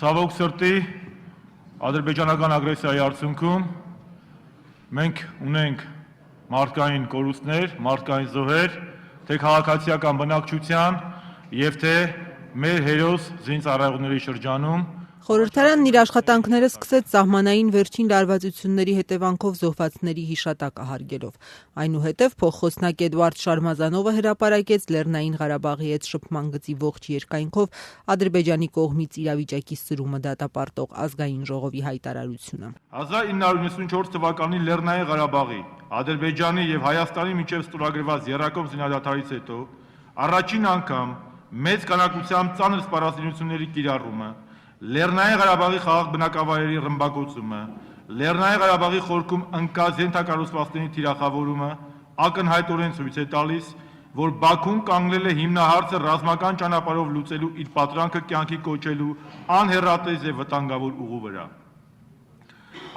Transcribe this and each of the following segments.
Ցավոք սրտի ադրբեջանական ագրեսիայի արդյունքում մենք ունենք մարդկային կորուստներ, մարդկային զոհեր, թե քաղաքացիական բնակչության եւ թե մեր հերոս զինծառայողների շրջանում։ Խորհրդարանն իր աշխատանքները սկսեց սահմանային վերջին լարվածությունների հետևանքով զոհվածների հիշատակը հարգելով։ Այնուհետև փոխխոսնակ Էդվարդ Շարմազանովը հրապարակեց Լեռնային Ղարաբաղի հետ շփման գծի ողջ երկայնքով Ադրբեջանի կողմից իրավիճակի սրումը դատապարտող ազգային ժողովի հայտարարությունը։ 1994 թվականի Լեռնային Ղարաբաղի, Ադրբեջանի եւ Հայաստանի միջև ստորագրված եռակողմ զինադատարից հետո առաջին անգամ մեծ քանակությամբ ծանր սպառազինությունների կիրառումը, Լեռնային Ղարաբաղի խաղաղ բնակավայրերի ռմբակոծումը, Լեռնային Ղարաբաղի խորքում ընկած ենթակառուցվածքների թիրախավորումը ակնհայտորեն ցույց է տալիս, որ Բաքուն կանգնել է հիմնահարցը ռազմական ճանապարհով լուծելու իր պատրանքը կյանքի կոչելու անհեռատես եւ վտանգավոր ուղու վրա։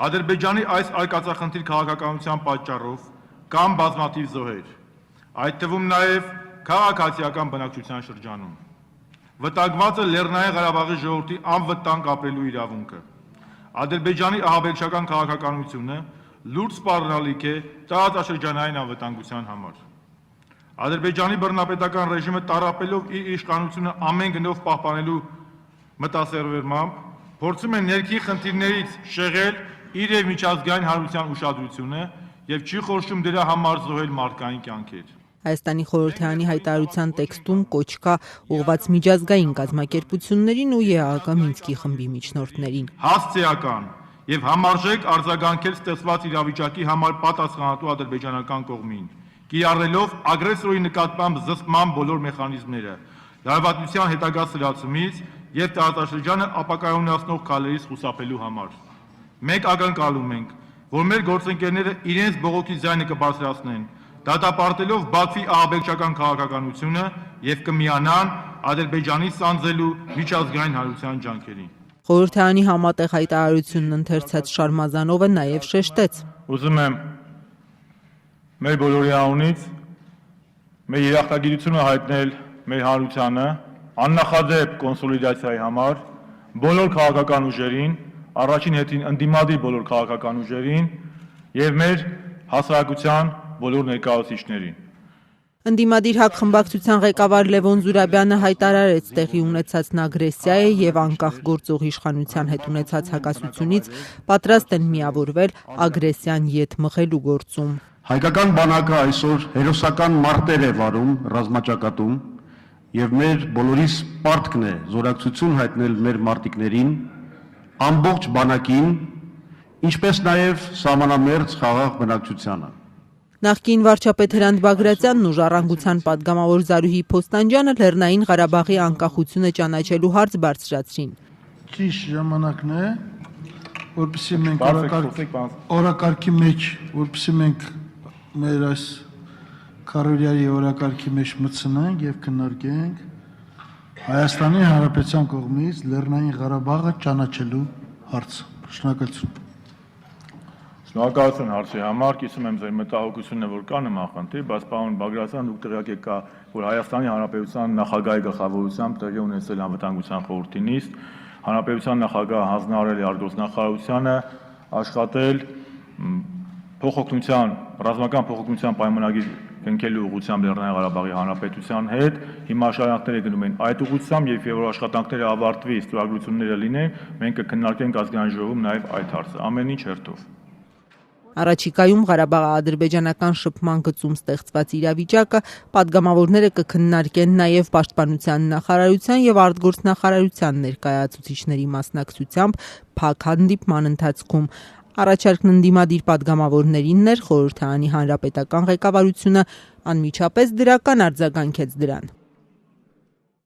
Ադրբեջանի այս արկածախնդիր քաղաքականության պատճառով կան բազմաթիվ զոհեր, այդ թվում նաեւ քաղաքացիական բնակչության շրջանում։ Վտանգված է Լեռնային Ղարաբաղի ժողովրդի անվտանգ ապրելու իրավունքը։ Ադրբեջանի ահաբեկչական քաղաքականությունը լուրջ սպառնալիք է տարածաշրջանային անվտանգության համար։ Ադրբեջանի բռնապետական ռեժիմը տառապելով իր իշխանությունը ամեն գնով պահպանելու մտասերվերմամբ փորձում է ներքին խնդիրներից շեղել իր եւ միջազգային հանրության ուշադրությունը եւ չի խորշում դրա համար զոհել մարդկային կյանքեր։ Հայաստանի խորհրդարանի հայտարարության տեքստում կոչ կա ուղղված միջազգային կազմակերպություններին ու ԵԱՀԿ Մինսկի խմբի միջնորդներին։ Հասցեական եւ համարժեք արձագանքել ստեղծված իրավիճակի համար պատասխանատու ադրբեջանական կողմին, կիրառելով ագրեսորի նկատմամբ զսպման բոլոր մեխանիզմները, լարվածության հետագա սրացումից եւ տարածաշրջանը ապակայունացնող քայլերից խուսափելու համար։ Մենք ակնկալում ենք, որ մեր գործընկերները իրենց բողոքի ձայնը կբարձրացնեն, դատապարտելով Բաքվի ահաբեկչական քաղաքականությունը եւ կմիանան Ադրբեջանի սանձելու միջազգային հանրության ջանքերին։ Խորհրդարանի համատեղ հայտարարությունն ընթերցած Շարմազանովը նաեւ շեշտեց. Ուզում եմ մեր բոլորի անունից մեր երախտագիտությունը հայտնել մեր հանրությանը աննախադեպ կոնսոլիդացիայի համար բոլոր քաղաքական ուժերին, առաջին հերթին ընդդիմադիր բոլոր քաղաքական ուժերին եւ մեր հասարակության բոլոր ներկայացուցիչներին։ Ընդդիմադիր ՀԱԿ խմբակցության ղեկավար Լևոն Զուրաբյանը հայտարարեց տեղի ունեցածն ագրեսիա է եւ անկախ գործող իշխանության հետ ունեցած հակասությունից պատրաստ են միավորվել ագրեսիան ետ մղելու գործում։ Հայկական բանակը այսօր հերոսական մարտեր է վարում ռազմաճակատում եւ մեր բոլորիս պարտքն է զորակցություն հայտնել մեր մարտիկներին, ամբողջ բանակին, ինչպես նաեւ սահմանամերձ խաղաղ բնակչությանը։ Նախկին վարչապետ Հրանտ Բագրատյանն ու Ժառանգության պատգամավոր Զարուհի Փոստանջյանը Լեռնային Ղարաբաղի անկախությունը ճանաչելու հարց բարձրացրին։ Ճիշտ ժամանակն է, որպեսզի մենք օրակարգի մեջ, որպեսզի մենք մեր այս քարորիայի օրակարգի մեջ մտցնենք եւ քննարկենք Հայաստանի Հանրապետության կողմից Լեռնային Ղարաբաղը ճանաչելու հարցը։ Շնորհակալություն։ Շնորհակալություն հարցի համար, կիսում եմ ձեր մտահոգությունը, որ կա նման խնդիր, բայց պարոն Բագրատյան, դուք տեղյակ եք, որ Հայաստանի Հանրապետության նախագահի գլխավորությամբ տեղի ունեցել անվտանգության խորհրդի նիստ, Հանրապետության նախագահը հանձնարարել է արտգործնախարարությանը աշխատել ռազմական փոխօգնության պայմանագիր կնքելու ուղղությամբ Լեռնային Ղարաբաղի Հանրապետության հետ, հիմա աշխատանքները գնում են այդ ուղղությամբ եւ որ աշխատանքները ավարտվի, ստորագրությունները լինեն, մենք կքննարկենք ազգային ժողովում նաեւ այդ հարցը, ամեն ինչ հերթով։ Առաջիկայում Ղարաբաղ-ադրբեջանական շփման գծում ստեղծված իրավիճակը պատգամավորները կքննարկեն նաև Պաշտպանության նախարարության եւ արտգործնախարարության ներկայացուցիչների մասնակցությամբ փակ հանդիպման ընթացքում։ Առաջարկն ընդդիմադիր պատգամավորներինն էր, խորհրդարանի հանրապետական ղեկավարությունը անմիջապես դրական արձագանքեց դրան։